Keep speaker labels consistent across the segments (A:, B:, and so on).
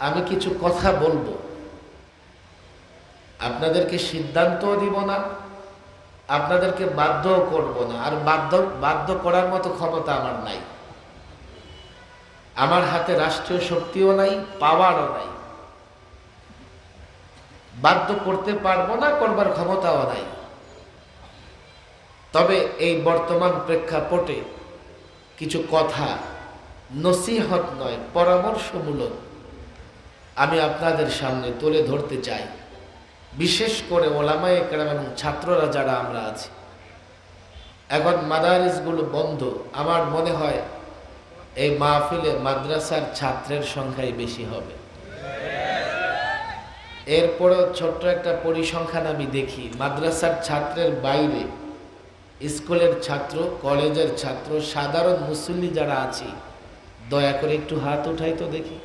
A: আমি কিছু কথা বলবো, আপনাদেরকে সিদ্ধান্তও দিব না, আপনাদেরকে বাধ্যও করব না। আর বাধ্য করার মতো ক্ষমতা আমার নাই। আমার হাতে রাষ্ট্রীয় শক্তিও নাই, পাওয়ারও নাই। বাধ্য করতে পারবো না, করবার ক্ষমতাও নাই। তবে এই বর্তমান প্রেক্ষাপটে কিছু কথা, নসিহত নয়, পরামর্শমূলক আমি আপনাদের সামনে তুলে ধরতে চাই। বিশেষ করে ওলামায়ে কেরাম এবং ছাত্ররা যারা আমরা আছি, এখন মাদারিসগুলো বন্ধ। আমার মনে হয় এই মাহফিলে মাদ্রাসার ছাত্রের সংখ্যাই বেশি হবে। এরপরেও ছোট্ট একটা পরিসংখ্যান আমি দেখি, মাদ্রাসার ছাত্রের বাইরে স্কুলের ছাত্র, কলেজের ছাত্র, সাধারণ মুসল্লি যারা আছি, দয়া করে একটু হাত উঠাই তো দেখি।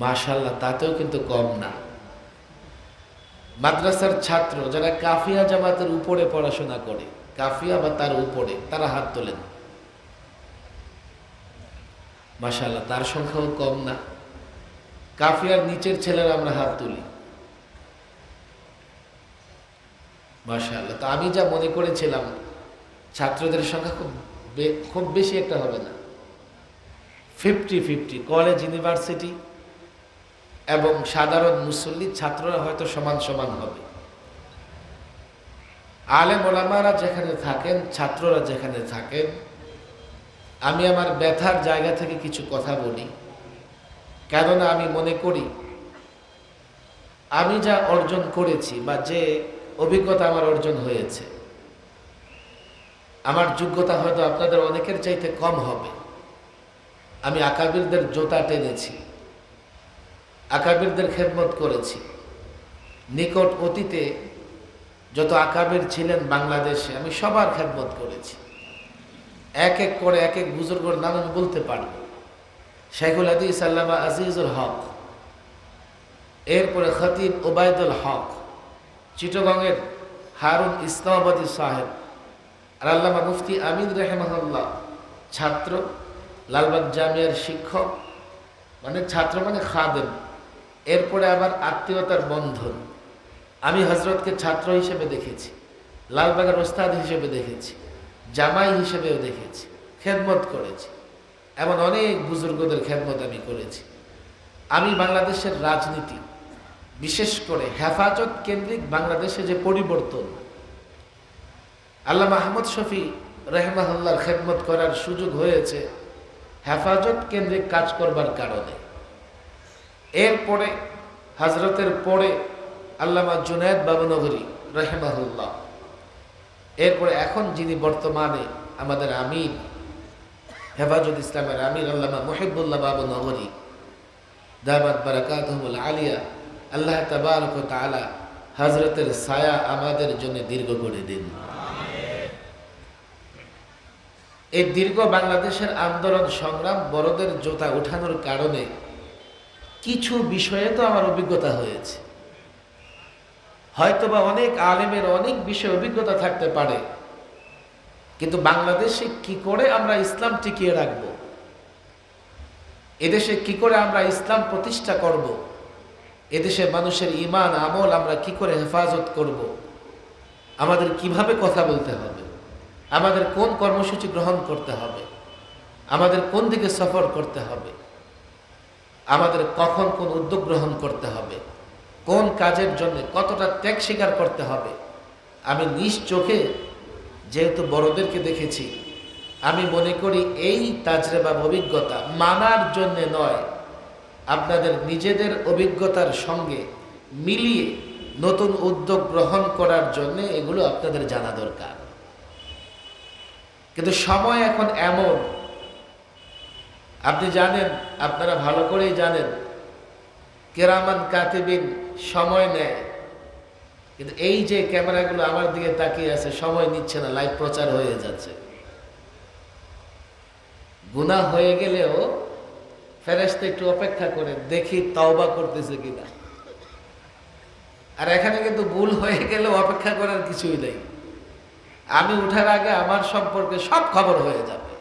A: মাশাআল্লাহ, তাতেও কিন্তু কম না। মাদ্রাসার ছাত্র যারা কাফিয়া জামাতের উপরে পড়াশোনা করে, কাফিয়া বা তার উপরে, তারা হাত তোলেন। মাশাআল্লাহ, তার সংখ্যাও কম না। কাফিয়ার নিচের ছেলেরা আমরা হাত তুলি। মাশাআল্লাহ। তো আমি যা মনে করেছিলাম ছাত্রদের সংখ্যা খুব বেশি একটা হবে না, 50-50। কলেজ, ইউনিভার্সিটি এবং সাধারণ মুসল্লি ছাত্ররা হয়তো সমান সমান হবে। আলেম ওলামারা যেখানে থাকেন, ছাত্ররা যেখানে থাকেন, আমি আমার ব্যথার জায়গা থেকে কিছু কথা বলি। কেননা আমি মনে করি আমি যা অর্জন করেছি বা যে অভিজ্ঞতা আমার অর্জন হয়েছে, আমার যোগ্যতা হয়তো আপনাদের অনেকের চাইতে কম হবে। আমি আকাবিরদের জোতা টেনেছি, আকাবিরদের খেদমত করেছি। নিকট অতীতে যত আকাবির ছিলেন বাংলাদেশে, আমি সবার খেদমত করেছি। এক এক করে এক এক বুজুর্গর নাম আমি বলতে পারব। শেখুল হাদিস আল্লামা আজিজুল হক, এরপরে খতিব ওবায়দুল হক, চিটগংয়ের হারুন ইসলামাবাদী সাহেব, আর আল্লামা মুফতি আমিন রাহিমাহুল্লাহ ছাত্র, লালবাগ জামিয়ার শিক্ষক, মানে ছাত্র মানে খাদেম। এরপরে আবার আত্মীয়তার বন্ধন। আমি হজরতকে ছাত্র হিসেবে দেখেছি, লালবাগের ওস্তাদ হিসেবে দেখেছি, জামাই হিসেবেও দেখেছি, খেদমত করেছি। এমন অনেক বুজুর্গদের খেদমত আমি করেছি। আমি বাংলাদেশের রাজনীতি, বিশেষ করে হেফাজত কেন্দ্রিক বাংলাদেশে যে পরিবর্তন, আল্লামা আহমদ শফি রাহিমাহুল্লাহর খেদমত করার সুযোগ হয়েছে হেফাজত কেন্দ্রিক কাজ করবার কারণে। এরপরে হজরতের পরে আল্লামা জুনায়েদ বাবুনগরী রাহিমাহুল্লাহ, এরপরে এখন যিনি বর্তমানে আমাদের আমির, হেফাজত ইসলামের আমির আল্লামা মুহিবুল্লাহ বাবুনগরী দামাত বারাকাতুহুল আলিয়া, আল্লাহ তাবারক ওয়া তাআলা হযরতের ছায়া আমাদের জন্য দীর্ঘ করে দিন। এই দীর্ঘ বাংলাদেশের আন্দোলন সংগ্রাম, বড়দের জোতা উঠানোর কারণে কিছু বিষয়ে তো আমার অভিজ্ঞতা হয়েছে। হয়তোবা অনেক আলেমের অনেক বিষয়ে অভিজ্ঞতা থাকতে পারে, কিন্তু বাংলাদেশে কি করে আমরা ইসলাম টিকিয়ে রাখব, এদেশে কি করে আমরা ইসলাম প্রতিষ্ঠা করব, এদেশে মানুষের ঈমান আমল আমরা কি করে হেফাজত করব, আমাদের কিভাবে কথা বলতে হবে, আমাদের কোন কর্মসূচি গ্রহণ করতে হবে, আমাদের কোন দিকে সফর করতে হবে, আমাদের কখন কোন উদ্যোগ গ্রহণ করতে হবে, কোন কাজের জন্য কতটা ত্যাগ স্বীকার করতে হবে, আমি নিজ চোখে যেহেতু বড়দেরকে দেখেছি, আমি মনে করি এই তাজরিবা অভিজ্ঞতা মানার জন্য নয়, আপনাদের নিজেদের অভিজ্ঞতার সঙ্গে মিলিয়ে নতুন উদ্যোগ গ্রহণ করার জন্য এগুলো আপনাদের জানা দরকার। কিন্তু সময় এখন এমন, আপনি জানেন, আপনারা ভালো করেই জানেন, কেরামান কাতিবিন সময় নেয়, কিন্তু এই যে ক্যামেরাগুলো আমার দিকে তাকিয়ে আছে, সময় নিচ্ছে না, লাইভ প্রচার হয়ে যাচ্ছে। গুনাহ হয়ে গেলেও ফেরেশতা একটু অপেক্ষা করে দেখি তওবা করতেছে কিনা। আর এখানে কিন্তু ভুল হয়ে গেলেও অপেক্ষা করার কিছুই নেই। আমি উঠার আগে আমার সম্পর্কে সব খবর হয়ে যাবে।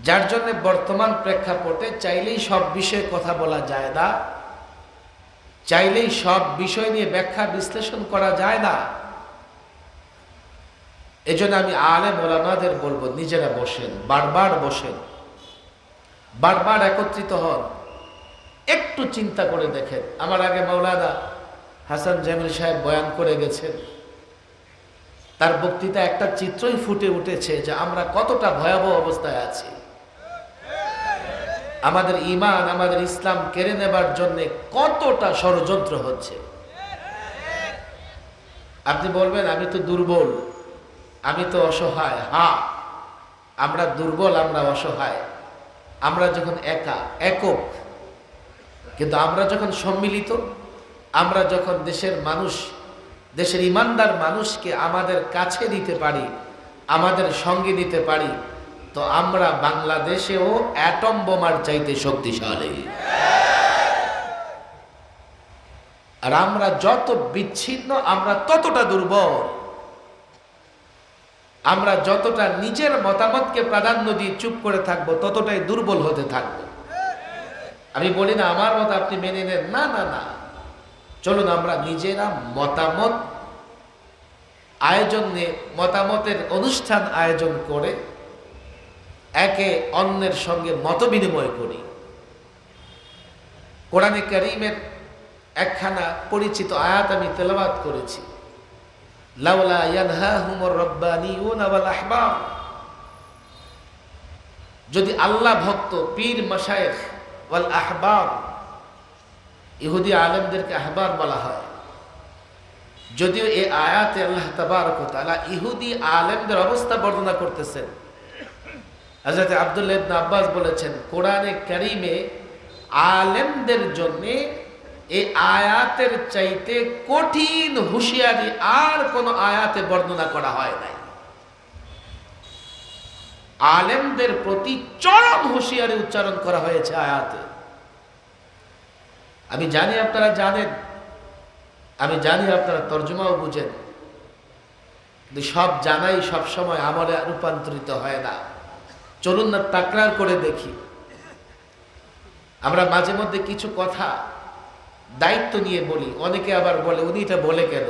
A: যার জন্য বর্তমান প্রেক্ষাপটে চাইলেই সব বিষয়ে কথা বলা যায় না, চাইলেই সব বিষয় নিয়ে ব্যাখ্যা বিশ্লেষণ করা যায় না। এজন্য আমি আলেম ওলামাদের বলবো, নিজেরা বসেন, বারবার বসেন, বারবার একত্রিত হন, একটু চিন্তা করে দেখেন। আমার আগে মাওলানা হাসান জামিল সাহেব বয়ান করে গেছেন, তার বক্তৃতা একটা চিত্রই ফুটে উঠেছে যে আমরা কতটা ভয়াবহ অবস্থায় আছি। আমাদের ঈমান, আমাদের ইসলাম কেড়ে নেবার জন্য কতটা ষড়যন্ত্র হচ্ছে। আপনি বলবেন আমি তো দুর্বল, আমি তো অসহায়। হ্যাঁ, আমরা দুর্বল, আমরা অসহায়, আমরা যখন একক, কিন্তু আমরা যখন সম্মিলিত, আমরা যখন দেশের মানুষ, দেশের ইমানদার মানুষকে আমাদের কাছে নিতে পারি, আমাদের সঙ্গে নিতে পারি, তো আমরা বাংলাদেশেও অ্যাটম বোমার চাইতে শক্তিশালী। আর আমরা যত বিচ্ছিন্ন, আমরা ততটা দুর্বল। আমরা যতটা নিজের মতামতকে প্রাধান্য দিয়ে চুপ করে থাকবো, ততটাই দুর্বল হতে থাকবো। আমি বলি না আমার মত আপনি মেনে নেন, না না না, চলুন আমরা নিজেরা মতামত আয়োজন নিয়ে, মতামতের অনুষ্ঠান আয়োজন করে একে অন্যের সঙ্গে মত বিনিময় করি। কোরআনে কারীমের একখানা পরিচিত আয়াত আমি তেলাওয়াত করেছি, লাউলা ইয়ানহাহুমুর রাব্বানিয়ুনা ওয়াল আহবার। যদি আল্লাহ ভক্ত পীর মাশায়েখ ওয়াল আহবার, ইহুদি আলেমদেরকে আহবার বলা হয়, যদিও এই আয়াতে আল্লাহ তাবারক ওয়া তাআলা ইহুদি আলেমদের অবস্থা বর্ণনা করতেছেন। হযরত আব্দুল্লাহ ইবনে আব্বাস বলেছেন, কোরআনে কারীমে আলেমদের জন্য এই আয়াতের চাইতে কঠিন হুঁশিয়ারি আর কোন আয়াতে বর্ণনা করা হয় নাই। আলেমদের প্রতি চরম হুঁশিয়ারি উচ্চারণ করা হয়েছে আয়াতে। আমি জানি আপনারা জানেন, আমি জানি আপনারা তর্জমাও বুঝেন, কিন্তু সব জানাই সব সময় আমলে রূপান্তরিত হয় না। চলুন না তাকরার করে দেখি। আমরা মাঝে মধ্যে কিছু কথা দায়িত্ব নিয়ে বলি, অনেকে আবার বলে উনি এটা বলে কেন।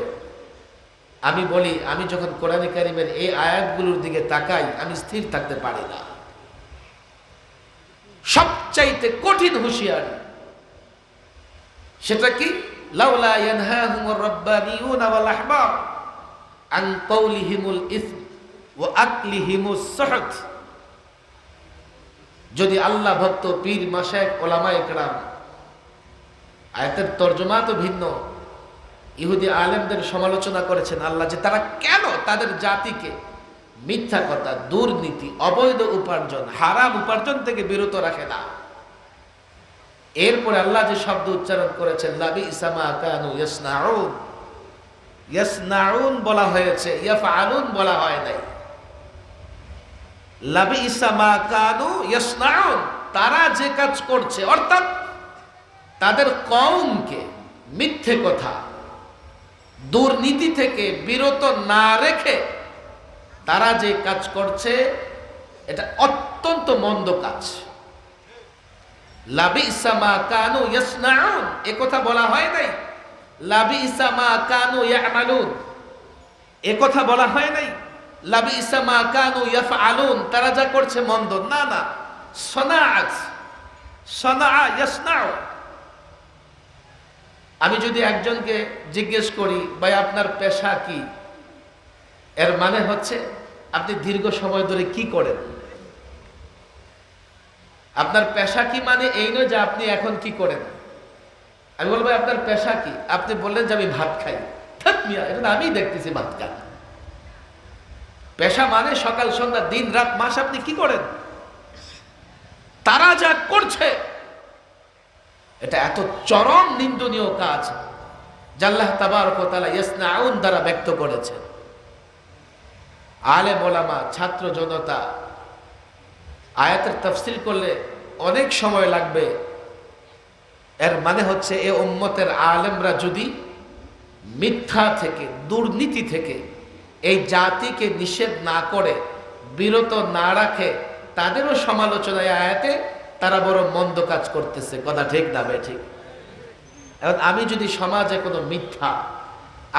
A: আমি বলি, আমি যখন কোরআনে কারীমের এই আয়াতগুলোর দিকে তাকাই, আমি স্থির থাকতে পারি না। সবচাইতে কঠিন হুঁশিয়ারি সেটা কি? লাউলা ইয়ানহাহুমুর রাব্বানিয়ুনা ওয়াল আহবার আন কাউলিহিমুল ইসম ওয়া আকলিহিমুস সুহত। যদি আল্লাহ ভক্ত পীর মাশায়েখ ওলামায়ে কেরাম, আয়াতের তর্জমা তো ভিন্ন, ইহুদি আলেমদের সমালোচনা করেছেন আল্লাহ যে তারা কেন তাদের জাতিকে মিথ্যা কথা, দুর্নীতি, অবৈধ উপার্জন, হারাম উপার্জন থেকে বিরত রাখে না। এরপরে আল্লাহ যে শব্দ উচ্চারণ করেছেন, লাবিসা মা কানু ইয়াসনাউন, ইয়াসনাউন বলা হয়েছে, ইয়াফআলুন বলা হয় নাই। লাবিসা মা কানু ইয়াসনাউন, তারা যে কাজ করছে, অর্থাৎ তাদের কওমকে মিথ্যে কথা, দুর্নীতি থেকে বিরত না রেখে তারা যে কাজ করছে, এটা অত্যন্ত মন্দ কাজ। লাবিসা মা কানু ইয়াসনাউন এ কথা বলা হয় নাই, লাবিসা মা কানু ইয়ামালুন এ কথা বলা হয় নাই, লাবিসা মা কানু ইয়াফআলুন তারা যা করছে মন্দ, না না, সনাআত, সনাআ ইয়াসনাউ। আমি যদি একজনকে জিজ্ঞেস করি, ভাই আপনার পেশা কি, এর মানে হচ্ছে আপনি দীর্ঘ সময় ধরে কি করেন। আপনার পেশা কি মানে এই নয় যে আপনি এখন কি করেন। আমি বলবো আপনার পেশা কি, আপনি বললেন যে আমি ভাত খাই, এটা আমি দেখতেছি ভাত খান। পেশা মানে সকাল সন্ধ্যা দিন রাত মাস আপনি কি করেন। তারা যা করছে এটা এত চরম নিন্দনীয় কাজ, যা আল্লাহ তাবারক ওয়া তাআলা ইয়াসনাউন দ্বারা ব্যক্ত করেছেন। আলেম ওলামা, ছাত্র জনতা, আয়াতের তাফসীর করলে অনেক সময় লাগবে। এর মানে হচ্ছে এ উম্মতের আলেমরা যদি মিথ্যা থেকে, দুর্নীতি থেকে এই জাতিকে নিষেধ না করে, বিরত না রাখে, তাদেরও সমালোচনায় আয়াতে তারা বড় মন্দ কাজ করতেছে। কথা ঠিক না ঠিক? এখন আমি যদি সমাজে কোনো মিথ্যা,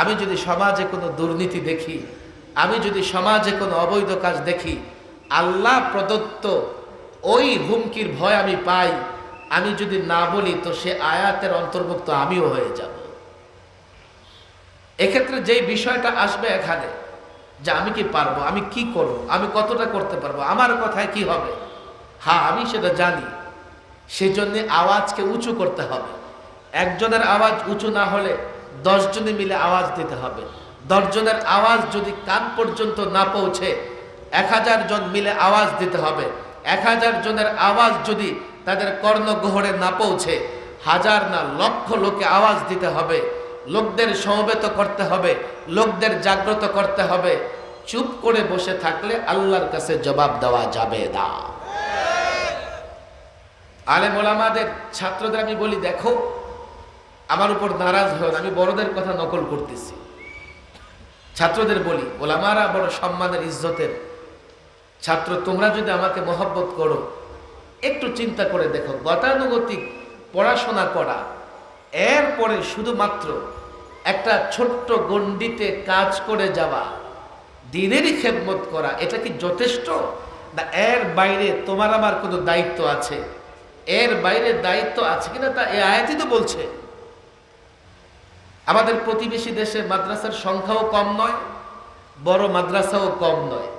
A: আমি যদি সমাজে কোনো দুর্নীতি দেখি, আমি যদি সমাজে কোনো অবৈধ কাজ দেখি, আল্লাহ প্রদত্ত ওই হুমকির ভয় আমি পাই, আমি যদি না বলি তো সে আয়াতের অন্তর্ভুক্ত আমিও হয়ে যাব। এক্ষেত্রে যেই বিষয়টা আসবে এখানে যে আমি কি পারবো, আমি কি করব, আমি কতটা করতে পারবো, আমার কথায় কি হবে, হ্যাঁ আমি সেটা জানি। সেই জন্যে আওয়াজকে উঁচু করতে হবে। একজনের আওয়াজ উঁচু না হলে 10 জনে মিলে আওয়াজ দিতে হবে। 10 জনের আওয়াজ যদি কান পর্যন্ত না পৌঁছে 1000 জন মিলে আওয়াজ দিতে হবে। 1000 জনের আওয়াজ যদি তাদের কর্ণগহ্বরে না পৌঁছে 1000 না লক্ষ লোকে আওয়াজ দিতে হবে। লোকদের সমবেত করতে হবে, লোকদের জাগ্রত করতে হবে। চুপ করে বসে থাকলে আল্লাহর কাছে জবাব দেওয়া যাবে না। আলেম ওলামাদের ছাত্রদের আমি বলি, দেখো আমার উপর নারাজ হন, আমি বড়দের কথা নকল করতেছি। ছাত্রদের বলি, ওলামারা বড় সম্মানের ইজ্জতের ছাত্র, তোমরা যদি আমাকে মহব্বত করো, একটু চিন্তা করে দেখো, গতানুগতিক পড়াশোনা করা, এরপরে শুধুমাত্র একটা ছোট্ট গণ্ডিতে কাজ করে যাওয়া, দিনেরই খেদমত করা, এটা কি যথেষ্ট? না এর বাইরে তোমার আমার কোনো দায়িত্ব আছে? এর বাইরে দায়িত্ব আছে কিনা তা এই আয়াতই তো বলছে। আমাদের প্রতিবেশী দেশে মাদ্রাসার সংখ্যাও কম নয়, বড় মাদ্রাসাও কম নয়,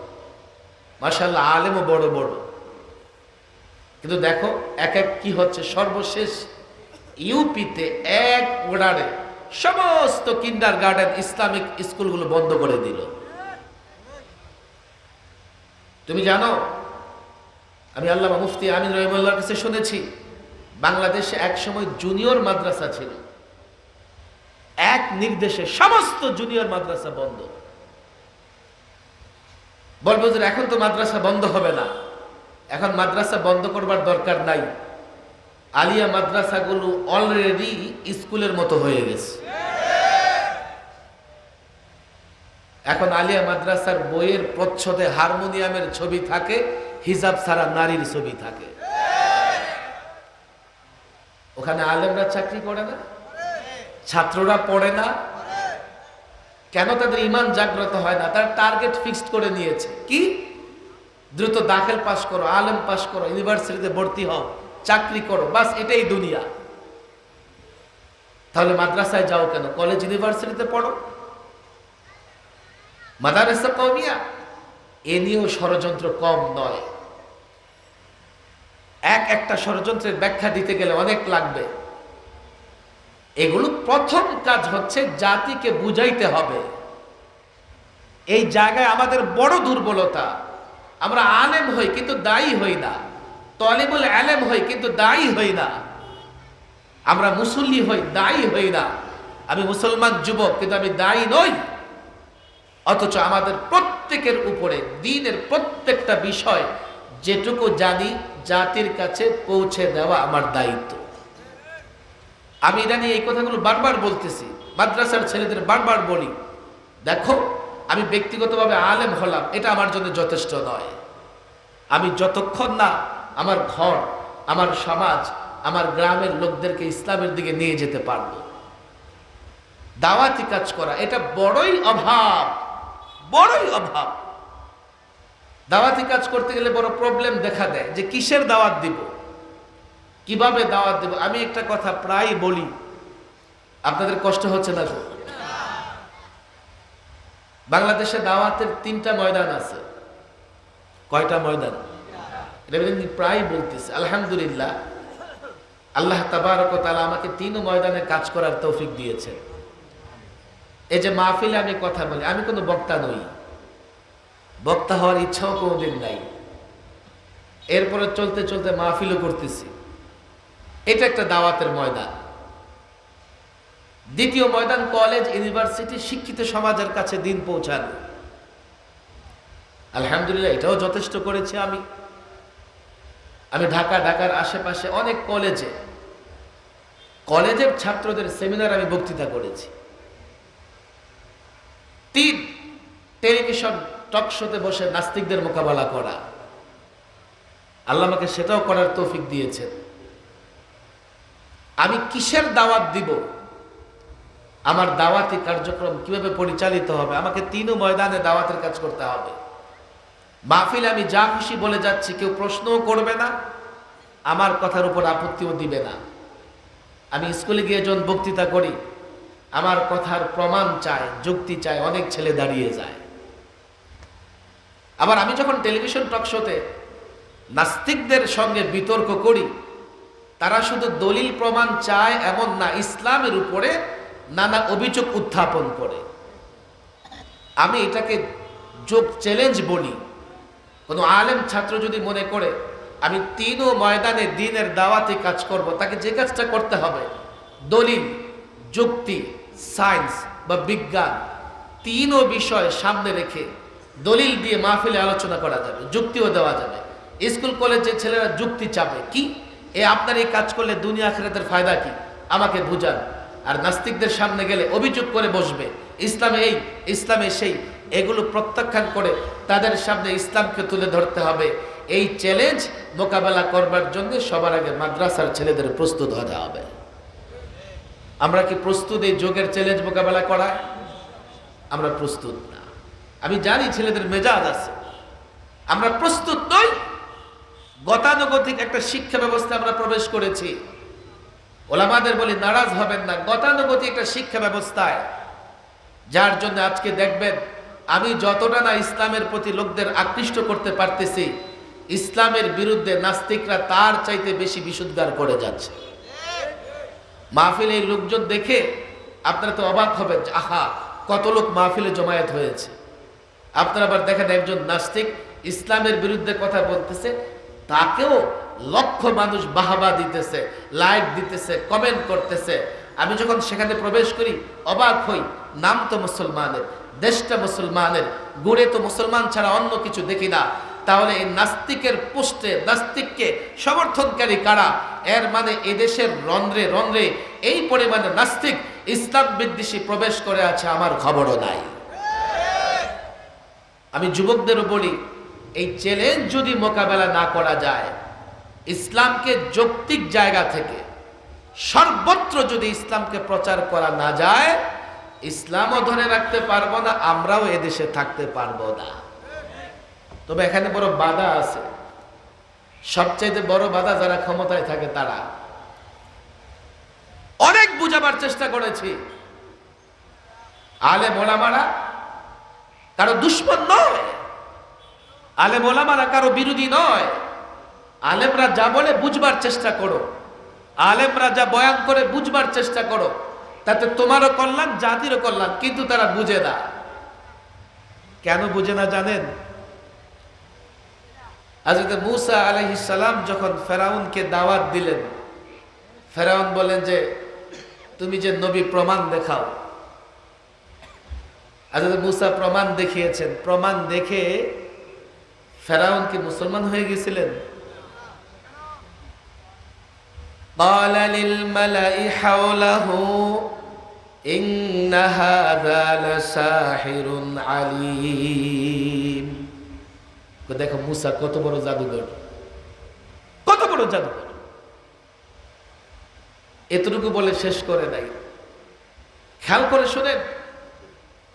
A: মাশাআল্লাহ আলেমও বড় বড়। কিন্তু দেখো এক এক কি হচ্ছে, সর্বশেষ ইউপিতে এক ওড়ারে সমস্ত কিন্ডারগার্টেন ইসলামিক স্কুলগুলো বন্ধ করে দিল। তুমি জানো, আমি আল্লামা মুফতি আমিন রহিমাহুল্লাহর কাছে শুনেছি, বাংলাদেশে এক সময় জুনিয়র মাদ্রাসা ছিল, এক নির্দেশে সমস্ত জুনিয়র মাদ্রাসা বন্ধ। বলবো যে এখন তো মাদ্রাসা বন্ধ হবে না, এখন মাদ্রাসা বন্ধ করবার দরকার নাই, আলিয়া মাদ্রাসাগুলো অলরেডি স্কুলের মতো হয়ে গেছে। এখন আলিয়া মাদ্রাসার বইয়ের প্রচ্ছদে হারমোনিয়ামের ছবি থাকে, হিজাব ছাড়া নারীর ছবি থাকে। ওখানে আলেমরা চাকরি করে না, ছাত্ররা পড়ে না। কেন? তাদের ইমান জাগ্রত হয় না। তার টার্গেট ফিক্সড করে নিয়েছে কি, দ্রুত দাখিল পাস করো, আলেম পাস করো, ইউনিভার্সিটিতে ভর্তি হও, চাকরি করো, বাস এটাই দুনিয়া। তাহলে মাদ্রাসায় যাও কেন? কলেজ ইউনিভার্সিটিতে পড়ো। মাদারেসা কওমিয়া, এ নিয়েও ষড়যন্ত্র কম নয়। একটা ষড়যন্ত্রের ব্যাখ্যা দিতে গেলে অনেক লাগবে। এগুলো প্রথম কাজ হচ্ছে জাতিকে বুঝাইতে হবে। এই জায়গায় আমাদের বড় দুর্বলতা, আমরা আলেম হই কিন্তু দায়ী হই না, তলিবুল আলেম হই কিন্তু দায়ী হই না, আমরা মুসল্লি হই দায়ী হই না, আমি মুসলমান যুবক কিন্তু আমি দায়ী নই। অথচ আমাদের প্রত্যেকের উপরে দ্বীনের প্রত্যেকটা বিষয় যেটুকু জানি জাতির কাছে পৌঁছে দেওয়া আমার দায়িত্ব। আমি ইদানি এই কথাগুলো বারবার বলতেছি, মাদ্রাসার ছেলেদের বারবার বলি, দেখো আমি ব্যক্তিগতভাবে আলেম হলাম এটা আমার জন্য যথেষ্ট নয়। আমি যতক্ষণ না আমার ঘর, আমার সমাজ, আমার গ্রামের লোকদেরকে ইসলামের দিকে নিয়ে যেতে পারবো, দাওয়াতি কাজ করা এটা বড়ই অভাব, বড়ই অভাব। দাওয়াতি কাজ করতে গেলে বড় প্রবলেম দেখা দেয় যে কিসের দাওয়াত দিব, কিভাবে দাওয়াত দেব। আমি একটা কথা প্রায় বলি, আপনাদের কষ্ট হচ্ছে না? বাংলাদেশে দাওয়াতের 3টা ময়দান আছে। কয়টা ময়দান? এটা প্রায় বলতেছে। আলহামদুলিল্লাহ, আল্লাহ তাবারক ওয়া তাআলা আমাকে 3 ময়দানে কাজ করার তৌফিক দিয়েছে। এই যে মাহফিলে আমি কথা বলি, আমি কোনো বক্তা নই, বক্তা হওয়ার ইচ্ছাও কোনোদিন নাই। এরপরে চলতে চলতে মাহফিলও করতেছি, এটা একটা দাওয়াতের ময়দান। দ্বিতীয় ময়দান কলেজ ইউনিভার্সিটি, শিক্ষিত সমাজের কাছে দিন পৌঁছানো। আলহামদুলিল্লাহ এটাও যথেষ্ট করেছি আমি। ঢাকার আশেপাশে অনেক কলেজের ছাত্রদের সেমিনার আমি বক্তৃতা করেছি। 3 টেলিভিশন টক শোতে বসে নাস্তিকদের মোকাবেলা করা, আল্লাহ আমাকে সেটাও করার তৌফিক দিয়েছেন। আমি কিসের দাওয়াত দিব, আমার দাওয়াতি কার্যক্রম কিভাবে পরিচালিত হবে, আমাকে তিনও ময়দানে দাওয়াতের কাজ করতে হবে। মাহফিলে আমি যা খুশি বলে যাচ্ছি, কেউ প্রশ্নও করবে না, আমার কথার উপর আপত্তিও দিবে না। আমি স্কুলে গিয়ে যখন বক্তৃতা করি, আমার কথার প্রমাণ চায়, যুক্তি চায়, অনেক ছেলে দাঁড়িয়ে যায়। আবার আমি যখন টেলিভিশন টক শোতে নাস্তিকদের সঙ্গে বিতর্ক করি, তারা শুধু দলিল প্রমাণ চায় এমন না, ইসলামের উপরে নানা অভিযোগ উত্থাপন করে। আমি এটাকে যোগ চ্যালেঞ্জ বলি। কোনো আলেম ছাত্র যদি মনে করে আমি তিনও ময়দানে দ্বীনের দাওয়াতে কাজ করব, তাকে যে কাজটা করতে হবে, দলিল, যুক্তি, সায়েন্স বা বিজ্ঞান, তিনও বিষয় সামনে রেখে দলিল দিয়ে মাহফিলে আলোচনা করা যাবে, যুক্তিও দেওয়া যাবে। স্কুল কলেজে ছেলেরা যুক্তি চাবে, কি আপনার এই কাজ করলে দুনিয়া আখিরাতের ফায়দা কি, আমাকে বুঝান। আর নাস্তিকদের সামনে গেলে অভিযোগ করে বসবে, ইসলামে এই, ইসলামে সেই, এগুলো প্রত্যাখ্যান করে তাদের সামনে ইসলামকে তুলে ধরতে হবে। এই চ্যালেঞ্জ মোকাবেলা করবার জন্য সবার আগে মাদ্রাসার ছেলেদের প্রস্তুত হতে হবে। আমরা কি প্রস্তুত এই যোগের চ্যালেঞ্জ মোকাবেলা করায়? আমরা প্রস্তুত না। আমি জানি ছেলেদের মেজাজ আছে, আমরা প্রস্তুত নই। গতানুগতিক একটা শিক্ষা ব্যবস্থা আমরা প্রবেশ করেছি। ওলামাদের বলি নারাজ হবেন না, গতানুগতিক একটা শিক্ষা ব্যবস্থায়, যার জন্য আজকে দেখবেন আমি যতটা না ইসলামের প্রতি লোকদের আকৃষ্ট করতে পারতেছি, ইসলামের বিরুদ্ধে নাস্তিকরা তার চাইতে বেশি বিশুদ্ধার করে যাচ্ছে। মাহফিলে এই লোকজন দেখে আপনারা তো অবাক হবেন, আহা কত লোক মাহফিলে জমায়েত হয়েছে। আপনারা আবার দেখেন একজন নাস্তিক ইসলামের বিরুদ্ধে কথা বলতেছে, তাকেও লক্ষ মানুষ বাহাবা দিতেছে, লাইক দিতেছে, কমেন্ট করতেছে। আমি যখন সেখানে প্রবেশ করি অবাক হই, নাম তো মুসলমানের, দেশটা মুসলমানের, গড়ে তো মুসলমান ছাড়া অন্য কিছু দেখি না। তাহলে এই নাস্তিকের পোস্টে নাস্তিককে সমর্থনকারী কারা? এর মানে এদেশের রন্ধ্রে রন্ধ্রে এই পরিমাণে নাস্তিক ইসলাম বিদ্বেষী প্রবেশ করে আছে, আমার খবরও নাই। আমি যুবকদেরও বলি, এই চ্যালেঞ্জ যদি মোকাবেলা না করা যায়, ইসলামকে যৌক্তিক জায়গা থেকে সর্বত্র যদি ইসলামকে প্রচার করা না যায়, ইসলামও ধরে রাখতে পারবো না, আমরাও এদেশে থাকতে পারবো না। তবে এখানে বড় বাধা আছে। সবচাইতে বড় বাধা যারা ক্ষমতায় থাকে তারা। অনেক বুঝাবার চেষ্টা করেছি, আলেম ওলামারা কারো দুশমন নয়, আলেম ওলামারা কারো বিরোধী নয়। আলেমরা যা বলে বুঝবার চেষ্টা করো, আলেমরা যা বয়ান করে বুঝবার চেষ্টা করো, তাতে তোমারও কল্যাণ, জাতিরও কল্যাণ। কিন্তু তারা বুঝে না। কেন বুঝে না জানেন? হযরত মূসা আলাইহিস সালাম যখন ফেরাউনকে দাওয়াত দিলেন, ফেরাউন বলেন যে তুমি যে নবী, প্রমাণ দেখাও। হযরত মূসা প্রমাণ দেখিয়েছেন। প্রমাণ দেখে ফেরাউন কি মুসলমান হয়ে গেছিলেন? قال للملأ حوله إن هذا لساحر عليم। দেখো মূসা কত বড় জাদুঘর, কত বড় জাদুঘর। এতটুকু বলে শেষ করে নাই, খেয়াল করে শুনেন।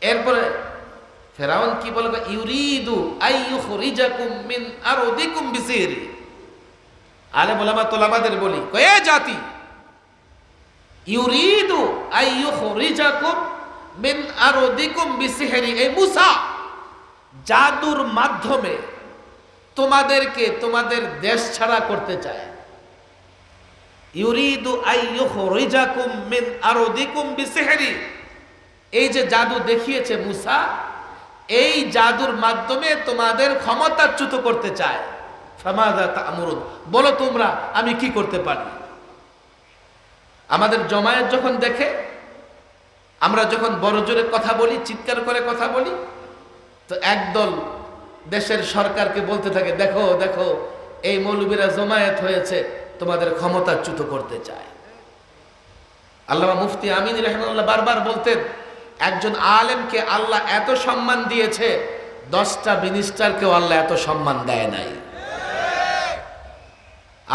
A: এরপরে ফেরাউন কি বলে? ইউরিদু আইয়ুখরিজাকুম মিন আরদিকুম বিসিহরি। আলেম ওলামা তোলামাদের বলি, এ জাতি, ইউরিদু আইয়ুখরিজাকুম মিন আরদিকুম বিসিহরি, এই মূসা জাদুর মাধ্যমে তোমাদেরকে তোমাদের দেশ ছাড়া করতে চায়। ইউরিদু আইয়ুখরিজাকুম মিন আরদিকুম বিসিহরি, এই যে জাদু দেখিয়েছে মূসা, এই জাদুর মাধ্যমে তোমাদের ক্ষমতাচ্যুত করতে চায়। ফামাযা তা'মুরুন, বলো তোমরা আমি কি করতে পারি? আমাদের জমায়েত যখন দেখে, আমরা যখন বড় জোরে কথা বলি, চিৎকার করে কথা বলি, তো একদল দেশের সরকারকে বলতে থাকে, দেখো দেখো এই মৌলবীরা জমায়েত হয়েছে, তোমাদের ক্ষমতাচ্যুত করতে চায়। আল্লামা মুফতি আমিন রাহিমাহুল্লাহ বারবার বলতেন, একজন আলেমকে আল্লাহ এত সম্মান দিয়েছে, 10টা মিনিস্টারকেও আল্লাহ এত সম্মান দেয় নাই।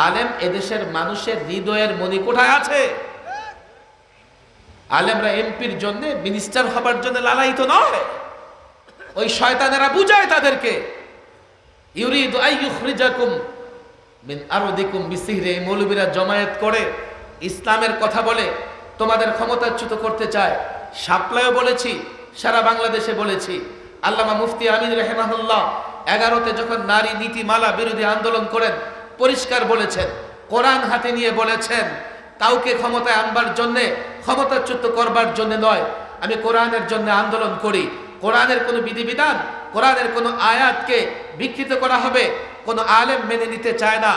A: আলেম এদেশের মানুষের হৃদয়ের মণিকোঠায় আছে। আলেমরা এমপির জন্য, মিনিস্টার হবার জন্য লালায়িত নয়। ওই শয়তানেরা বুঝায় তাদেরকে, ইউরিদু আইয়ুখরিজাকুম মিন আরদিকুম বিসিহরি। মৌলবীরা জমায়েত করে ইসলামের কথা বলে তোমাদের ক্ষমতাচ্যুত করতে চায়। শাপলায়ও বলেছি, সারা বাংলাদেশে বলেছি। আল্লামা মুফতি আমিন রাহিমাহুল্লাহ 11তে যখন নারী নীতিমালা বিরোধী আন্দোলন করেন, পরিষ্কার বলেছেন, কোরআন হাতে নিয়ে বলেছেন, কাউকে ক্ষমতায় আনবার জন্যে, ক্ষমতাচ্যুত করবার জন্য নয়, আমি কোরআনের জন্য আন্দোলন করি। কোরআনের কোনো বিধিবিধান, কোরআনের কোনো আয়াতকে বিকৃত করা হবে, কোনো আলেম মেনে নিতে চায় না।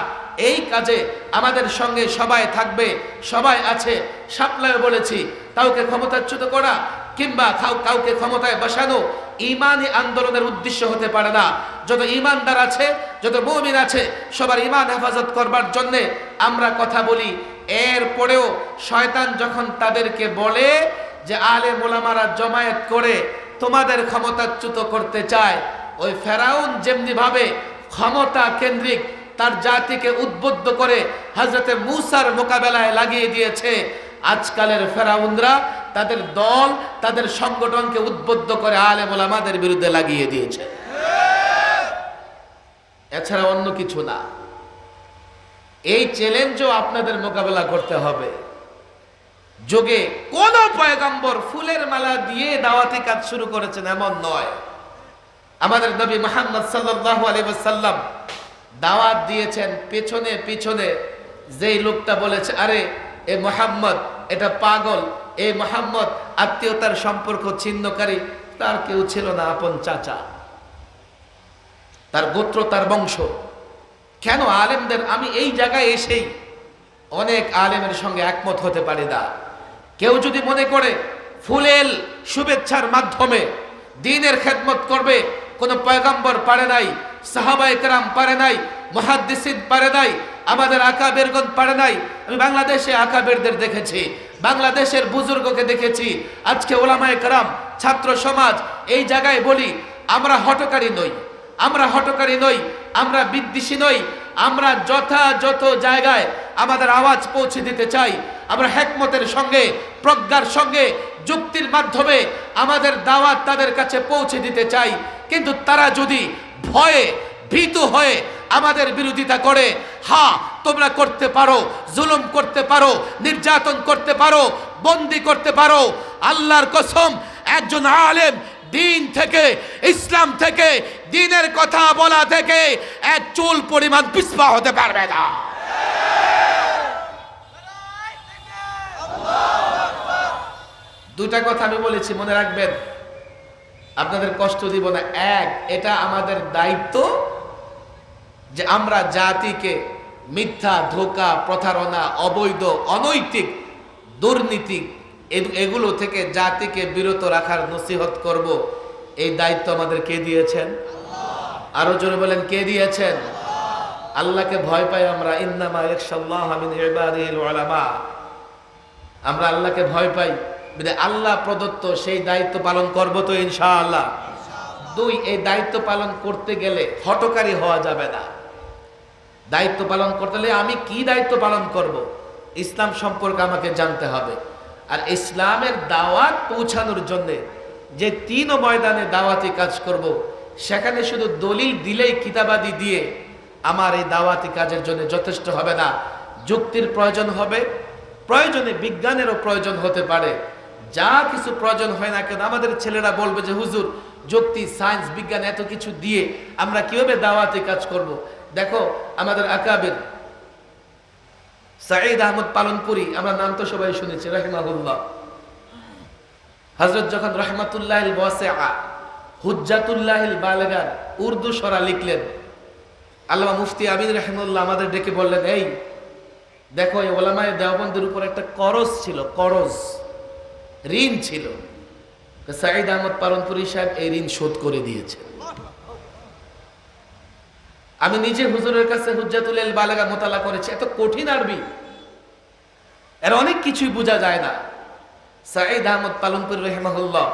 A: এই কাজে আমাদের সঙ্গে সবাই থাকবে, সবাই আছে। শাপলায় বলেছি, কাউকে ক্ষমতাচ্যুত করা কিংবা কাউকে ক্ষমতায় বসানো ইমানি আন্দোলনের উদ্দেশ্য হতে পারে না। যত ইমানদার আছে, যত মুমিন আছে, সবার ইমান হেফাজত করবার জন্যে আমরা কথা বলি। এরপরেও শয়তান যখন তাদেরকে বলে যে আলেম ওলামারা জমায়েত করে তোমাদের ক্ষমতাচ্যুত করতে চায়, ওই ফেরাউন যেমনি ভাবে ক্ষমতা কেন্দ্রিক তার জাতিকে উদ্বুদ্ধ করে হযরতে মূসার মোকাবেলায় লাগিয়ে দিয়েছে, আজকালের ফেরাউনরা তাদের দল, তাদের সংগঠনকে উদ্বুদ্ধ করে আলেম ওলামাদের বিরুদ্ধে লাগিয়ে দিয়েছে। এছাড়া অন্য কিছু না। এই চ্যালেঞ্জও আপনাদের মোকাবেলা করতে হবে। যোগে কোন পয়গম্বর ফুলের মালা দিয়ে দাওয়াতি কাজ শুরু করেছেন এমন নয়। আমাদের নবী মুহাম্মদ সাল্লাল্লাহু আলাইহি ওয়াসাল্লাম দাওয়াত দিয়েছেন, পেছনে পেছনে যেই লোকটা বলেছে আরে এ মুহাম্মদ এটা পাগল, এ মুহাম্মদ আত্মীয়তার সম্পর্ক ছিন্নকারী, তার কেউ ছিল না আপন চাচা, তার গোত্র, তার বংশ। কেন আলেমদের, আমি এই জায়গায় এসেই অনেক আলেমের সঙ্গে একমত হতে পারি না। কেউ যদি মনে করে ফুলেল শুভেচ্ছার মাধ্যমে দ্বীনের খেদমত করবে, কোন পয়গম্বর পারে নাই, সাহাবায়ে কেরাম পারে নাই, মুহাদ্দিসিন পারে নাই, আমাদের আকাবেরগণ পারে নাই। আমি বাংলাদেশে আকাবেরদের দেখেছি, বাংলাদেশের বুজুর্গকে দেখেছি, আজকে ওলামায়ে কেরাম, ছাত্র সমাজ। এই জায়গায় বলি, আমরা হঠকারী নই, আমরা হঠকারী নই, আমরা বিদ্বেষী নই। আমরা যথাযথ জায়গায় আমাদের আওয়াজ পৌঁছে দিতে চাই। আমরা হিকমতের সঙ্গে, প্রজ্ঞার সঙ্গে, যুক্তির মাধ্যমে আমাদের দাওয়াত তাদের কাছে পৌঁছে দিতে চাই। কিন্তু তারা যদি ভয়ে, ভীতু হয়ে আমাদের বিরোধিতা করে, হ্যাঁ তোমরা করতে পারো, জুলুম করতে পারো, নির্যাতন করতে পারো, বন্দি করতে পারো, আল্লাহর কসম একজন আলেম দিন থেকে, ইসলাম থেকে, দিনের কথা বলা থেকে এক চুল পরিমাণ পিছপা হতে পারবে না। দুটা কথা আমি বলেছি, মনে রাখবেন, আপনাদের কষ্ট দিব না। এক, এটা আমাদের দায়িত্ব যে আমরা জাতিকে মিথ্যা, ধোঁকা, প্রতারণা, অবৈধ, অনৈতিক, দুর্নীতি এগুলো থেকে জাতিকে বিরত রাখার নসিহত করব। এই দায়িত্ব আমাদের কে দিয়েছেন? আরো জোরে বলেন, কে দিয়েছেন? আল্লাহকে ভয় পাই আমরা। ইন্নামা ইয়াখশাল্লাহ মিন ইবাদিহিল উলামা। আমরা আল্লাহকে ভয় পাই, আল্লাহ প্রদত্ত সেই দায়িত্ব পালন করব তো ইনশাআল্লাহ। দুই, এই দায়িত্ব পালন করতে গেলে হঠকারী হওয়া যাবে না। দায়িত্ব পালন করতে হলে আমি কি দায়িত্ব পালন করব, ইসলাম সম্পর্কে আমাকে জানতে হবে। আর ইসলামের দাওয়াত পৌঁছানোর জন্যে যে তিন ময়দানে দাওয়াতি কাজ করব, সেখানে শুধু দলিল দিলেই, কিতাবাদি দিয়ে আমার এই দাওয়াতি কাজের জন্য যথেষ্ট হবে না। যুক্তির প্রয়োজন হবে, প্রয়োজনে বিজ্ঞানেরও প্রয়োজন হতে পারে। যা কিছু প্রয়োজন হয় না কেন, আমাদের ছেলেরা বলবে যে হুজুর যুক্তি, সায়েন্স, বিজ্ঞান এত কিছু দিয়ে আমরা কিভাবে দাওয়াতি কাজ করব। দেখো আমাদের আকাবির সাঈদ আহমদ পালনপুরি, আমরা নাম তো সবাই শুনেছি, রাহিমাহুল্লাহ। হযরত যখন রাহমাতুল্লাহিল ওয়াসিআ, হুজ্জাতুল্লাহিল বালিগার উর্দু সরা লিখলেন, আল্লামা মুফতি আমিন রাহিমাহুল্লাহ আমাদের ডেকে বললেন, এই দেখো এই ওলামায়ে দেওবন্দের উপর একটা করজ ছিল, করজ, ঋণ ছিল। সাঈদ আহমদ পালনপুরি সাহেব এই ঋণ শোধ করে দিয়েছে। আমি নিজে হুজুরের কাছে হুজ্জাতুল বালাগা মোতালা করেছি। এত কঠিন আরবি, এর অনেক কিছুই বোঝা যায় না। সাঈদ আহমদ পালনপুরি রাহিমাহুল্লাহ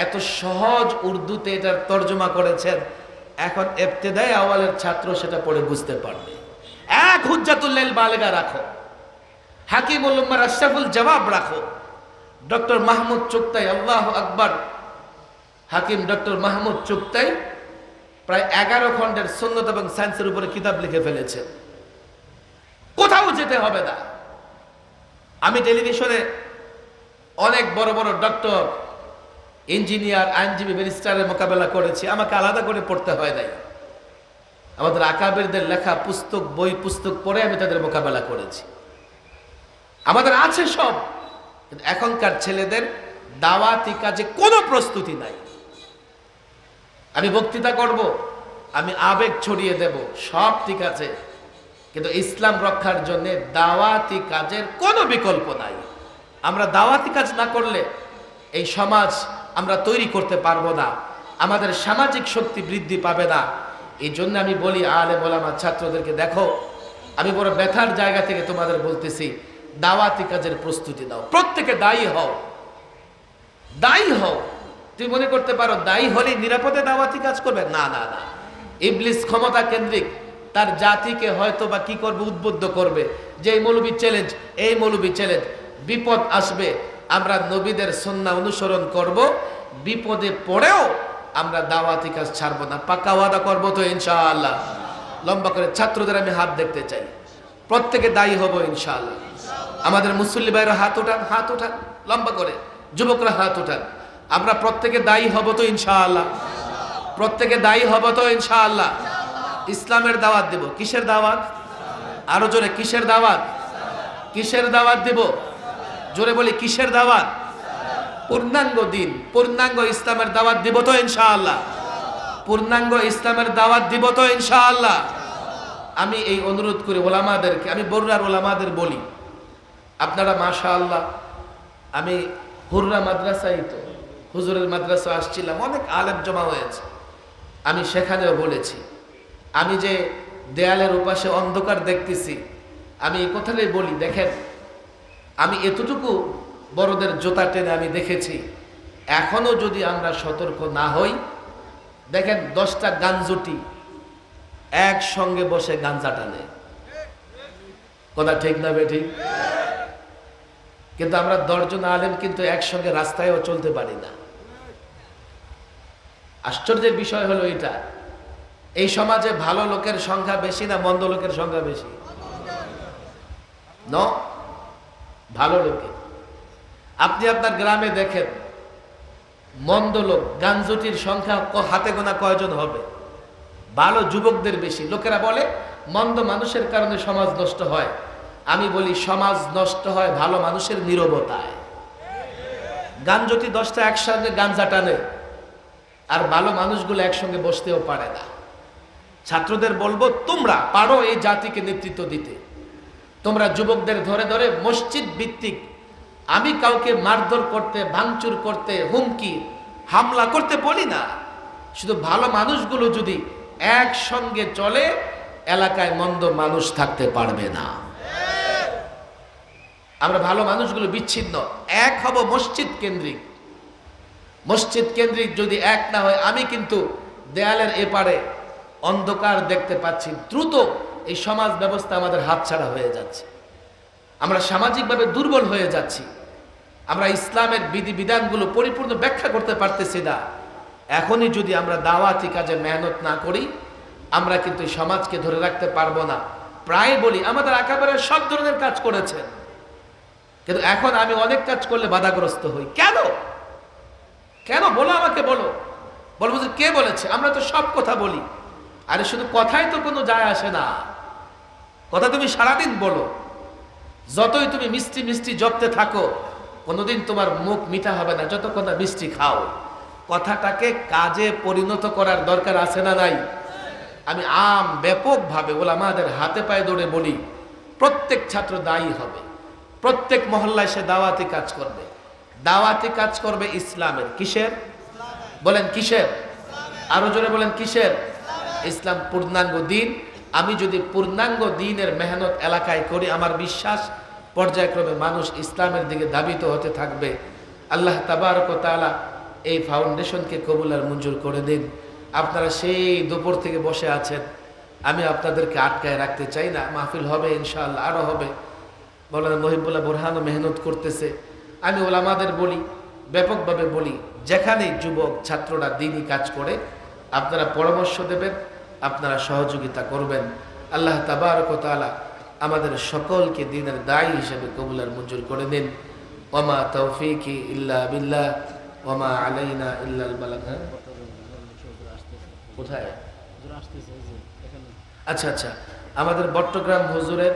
A: এত সহজ উর্দুতে এটার তর্জমা করেছেন, এখন ইবতেদায়ে আওয়ালের ছাত্র সেটা পড়ে বুঝতে পারবে। এক হুজ্জাতুল্লাইল বালেগা রাখো, হাকিমুল উম্মাহ আশরাফুল জওয়াব রাখো। ডক্টর মাহমুদ চুগতাই, আল্লাহু আকবার, হাকিম ডক্টর মাহমুদ চুগতাই প্রায় 11 খণ্ডের সুন্নাত এবং সায়েন্সের উপরে কিতাব লিখে ফেলেছে। কোথাও যেতে হবে না। আমি টেলিভিশনে অনেক বড় বড় ডক্টর, ইঞ্জিনিয়ার, আইনজীবী, ব্যারিস্টারের মোকাবেলা করেছি, আমাকে আলাদা করে পড়তে হয় নাই। আমাদের আকাবিরদের লেখা পুস্তক, বই পুস্তক পড়ে আমি তাদের মোকাবেলা করেছি। আমাদের আছে সব, কিন্তু এখনকার ছেলেদের দাওয়াতি কাজে কোনো প্রস্তুতি নাই। আমি বক্তৃতা করব, আমি আবেগ ছড়িয়ে দেব, সব ঠিক আছে, কিন্তু ইসলাম রক্ষার জন্য দাওয়াতি কাজের কোনো বিকল্প নাই। আমরা দাওয়াতি কাজ না করলে এই সমাজ আমরা তৈরি করতে পারবো না, আমাদের সামাজিক শক্তি বৃদ্ধি পাবে না। এই জন্য আমি বলি আলেম ওলামা ছাত্রদেরকে, দেখো আমি বড় ব্যথার জায়গা থেকে তোমাদের বলতেছি, দাওয়াতি কাজের প্রস্তুতি নাও। প্রত্যেকে দায়ী হও, দায়ী হও। তুমি মনে করতে পারো দায়ী হলেই নিরাপদে দাওয়াতি কাজ করবে, না না না। ইবলিস ক্ষমতা কেন্দ্রিক, তার জাতিকে হয়তো বা কি করবে, উদ্বুদ্ধ করবে যে এই মৌলবী চ্যালেঞ্জ, এই মৌলবী চ্যালেঞ্জ, বিপদ আসবে। আমরা নবীদের সুন্নাহ অনুসরণ করব, বিপদে পড়েও আমরা দাওয়াতি কাজ ছাড়বো না। পাক্কা ওয়াদা করবো তো ইনশাআল্লাহ? লম্বা করে ছাত্রদের আমি হাত দেখতে চাই, প্রত্যেকে দায়ী হব ইনশাআল্লাহ। আমাদের মুসল্লি ভাইরা হাত উঠান, হাত উঠান লম্বা করে, যুবকরা হাত উঠান। আমরা প্রত্যেকে দায়ী হব তো ইনশাআল্লাহ? প্রত্যেকে দায়ী হব তো ইনশাআল্লাহ? ইসলামের দাওয়াত দেব। কিসের দাওয়াত? আরো জোরে, কিসের দাওয়াত? কিসের দাওয়াত দেব? জোরে বলি, কিসের দাওয়াত? পূর্ণাঙ্গ দিন, পূর্ণাঙ্গ ইসলামের দাওয়াত দিব তো ইনশাআল্লাহ? পূর্ণাঙ্গ ইসলামের দাওয়াত দিব তো ইনশাআল্লাহ? আমি এই অনুরোধ করি ওলামাদেরকে, আমি বড়ুয়ার ওলামাদের বলি, আপনারা মাশাআল্লাহ, আমি হুররা মাদ্রাসায়, তো হুজুরের মাদ্রাসা আসছিলাম, অনেক আলেম জমা হয়েছে, আমি সেখানেও বলেছি, আমি যে দেয়ালের উপাশে অন্ধকার দেখতেছি, আমি এই কথাটাই বলি, দেখেন আমি এতটুকু বড়দের জোতা টেনে আমি দেখেছি, এখনো যদি আমরা সতর্ক না হই, দেখেন 10টা গাঞ্জুটি একসঙ্গে বসে গাঞ্জা টানে, কথা ঠিক না বেঠিক? কিন্তু আমরা 10 জন আলেম কিন্তু একসঙ্গে রাস্তায়ও চলতে পারি না। আশ্চর্যের বিষয় হলো এটা, এই সমাজে ভালো লোকের সংখ্যা বেশি না মন্দ লোকের সংখ্যা বেশি? ভালো লোকের। আপনি আপনার গ্রামে দেখেন মন্দ লোক, গাঞ্জুটির সংখ্যা হাতে গোনা কয়জন হবে? ভালো যুবকদের বেশি। লোকেরা বলে মন্দ মানুষের কারণে সমাজ নষ্ট হয়, আমি বলি সমাজ নষ্ট হয় ভালো মানুষের নীরবতায়। গাঞ্জুটি 10টা একসঙ্গে গাঞ্জা টানে, আর ভালো মানুষগুলো একসঙ্গে বসতেও পারে না। ছাত্রদের বলবো, তোমরা পারো এই জাতিকে নেতৃত্ব দিতে, তোমরা যুবকদের ধরে ধরে মসজিদ ভিত্তিক, আমি কাউকে মারধর করতে, ভাঙচুর করতে, হুমকি হামলা করতে বলি না, শুধু ভালো মানুষগুলো যদি একসঙ্গে চলে, এলাকায় মন্দ মানুষ থাকতে পারবে না। আমরা ভালো মানুষগুলো বিচ্ছিন্ন, এক হব মসজিদ কেন্দ্রিক। মসজিদ কেন্দ্রিক যদি এক না হয়, আমি কিন্তু দেয়ালের এপারে অন্ধকার দেখতে পাচ্ছি, দ্রুত এই সমাজ ব্যবস্থা আমাদের হাতছাড়া হয়ে যাচ্ছে, আমরা সামাজিকভাবে দুর্বল হয়ে যাচ্ছি, আমরা ইসলামের বিধিবিধানগুলো পরিপূর্ণ ব্যাখ্যা করতে পারতেছি না। এখনই যদি আমরা দাওয়াতি কাজে মেহনত না করি, আমরা কিন্তু সমাজকে ধরে রাখতে পারবো না। প্রায় বলি আমাদের একেবারে সব ধরনের কাজ করেছেন, কিন্তু এখন আমি অনেক কাজ করলে বাধাগ্রস্ত হই। কেন কেন বলো, আমাকে বলো। বলবো যে কে বলেছে? আমরা তো সব কথা বলি। আরে শুধু কথাই তো কোনো যায় আসে না, কথা তুমি সারাদিন বলো, যতই তুমি মিষ্টি মিষ্টি জপতে থাকো, কোনোদিন তোমার মুখ মিঠা হবে না যতক্ষণ না মিষ্টি খাও। কথাটাকে কাজে পরিণত করার দরকার আছে না নাই? আমি ব্যাপকভাবে ওলামাদের হাতে পায়ে ধরে বলি, প্রত্যেক ছাত্র দায়ী হবে, প্রত্যেক মহল্লায় সে দাওয়াতি কাজ করবে। দাওয়াতি কাজ করবে ইসলামের। কিসের? বলেন কিসের? আরো জোরে বলেন কিসের? ইসলাম পূর্ণাঙ্গ দিন। আমি যদি পূর্ণাঙ্গ দিনের মেহনত এলাকায় করি, আমার বিশ্বাস পর্যায়ক্রমে মানুষ ইসলামের দিকে ধাবিত হতে থাকবে। আল্লাহ তাবারক ওয়া তাআলা এই ফাউন্ডেশনকে কবুল আর মঞ্জুর করে দিন। আপনারা সেই দুপুর থেকে বসে আছেন, আমি আপনাদেরকে আটকায় রাখতে চাই না, মাহফিল হবে ইনশাআল্লাহ, আরও হবে। মৌলানা মহিবুল্লাহ বোরহানও মেহনত করতেছে। আমি ওলামাদের বলি, ব্যাপকভাবে বলি, যেখানেই যুবক ছাত্ররা দিনই কাজ করে আপনারা পরামর্শ দেবেন, আপনারা সহযোগিতা করবেন। আল্লাহ তাবারক ওয়া তাআলা আমাদের সকলকে দ্বীনের দায়ী হিসেবে কবুল আর মঞ্জুর করে দিন। ওমা তৌফিকি ইল্লা বিল্লাহ ওমা আলাইনা ইল্লাল বালাগ। কোথায়? আচ্ছা আচ্ছা, আমাদের বট্টগ্রাম হুজুরের